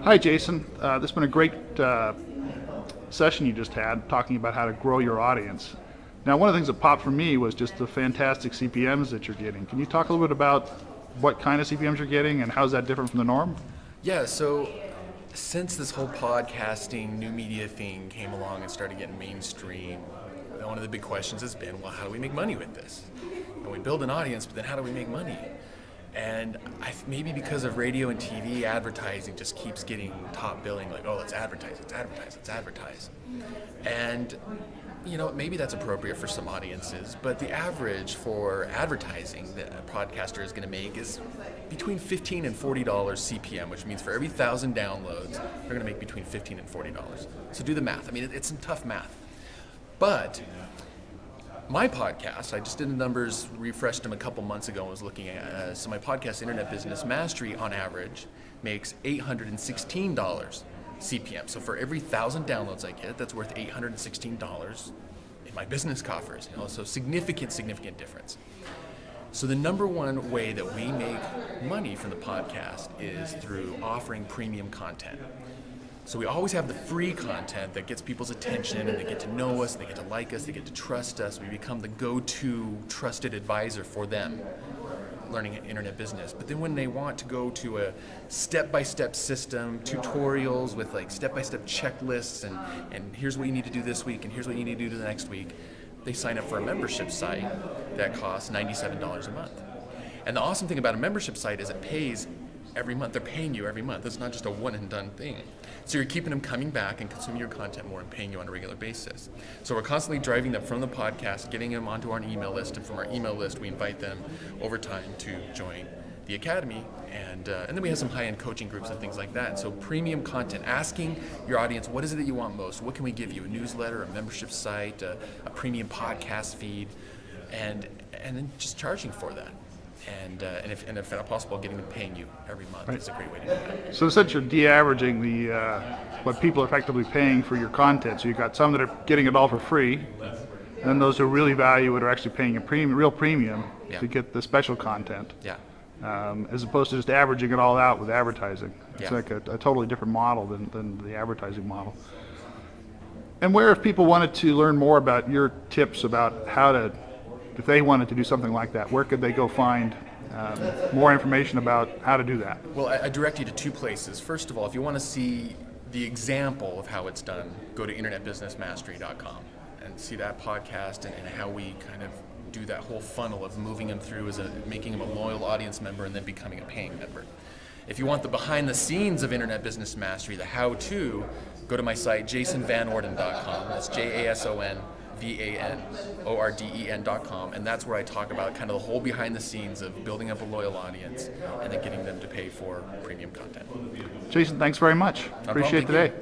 Hi, Jason. This has been a great session you just had talking about how to grow your audience. Now, one of the things that popped for me was just the fantastic CPMs that you're getting. Can you talk a little bit about what kind of CPMs you're getting and how is that different from the norm? Yeah, so since this whole podcasting, new media thing came along and started getting mainstream, one of the big questions has been, well, how do we make money with this? And we build an audience, but then how do we make money? And maybe because of radio and TV, advertising just keeps getting top billing, like, oh, let's advertise, let's advertise, let's advertise. And, maybe that's appropriate for some audiences, but the average for advertising that a podcaster is going to make is between $15 and $40 CPM, which means for every 1,000 downloads, they're going to make between $15 and $40. So do the math. I mean, it's some tough math. But my podcast, I just did the numbers, refreshed them a couple months ago and was looking at, so my podcast, Internet Business Mastery, on average, makes $816 CPM. So for every 1,000 downloads I get, that's worth $816 in my business coffers. So significant difference. So the number one way that we make money from the podcast is through offering premium content. So we always have the free content that gets people's attention and they get to know us, they get to like us, they get to trust us. We become the go-to trusted advisor for them learning internet business. But then when they want to go to a step-by-step system, tutorials with like step-by-step checklists and here's what you need to do this week and here's what you need to do the next week, they sign up for a membership site that costs $97 a month. And the awesome thing about a membership site is it pays every month. They're paying you every month. It's not just a one and done thing. So you're keeping them coming back and consuming your content more and paying you on a regular basis. So we're constantly driving them from the podcast, getting them onto our email list, and from our email list we invite them over time to join the academy, and then we have some high-end coaching groups and things like that. And so premium content, asking your audience, what is it that you want most? What can we give you? A newsletter, a membership site, a premium podcast feed, and then just charging for that. And if at possible, getting them paying you every month. Right. Is a great way to do that. So essentially, you're de-averaging the what people are effectively paying for your content. So you've got some that are getting it all for free, and then those who really value it are actually paying a real premium to get the special content. Yeah. As opposed to just averaging it all out with advertising. It's Yeah. like a totally different model than the advertising model. And where, if people wanted to learn more about your tips about how to, if they wanted to do something like that, where could they go find more information about how to do that? Well, I direct you to two places. First of all, if you want to see the example of how it's done, go to internetbusinessmastery.com and see that podcast and how we kind of do that whole funnel of moving them through making them a loyal audience member and then becoming a paying member. If you want the behind the scenes of Internet Business Mastery, the how-to, go to my site, jasonvanorden.com. That's JasonVanorden.com, and that's where I talk about kind of the whole behind the scenes of building up a loyal audience and then getting them to pay for premium content. Jason, thanks very much. Appreciate the day.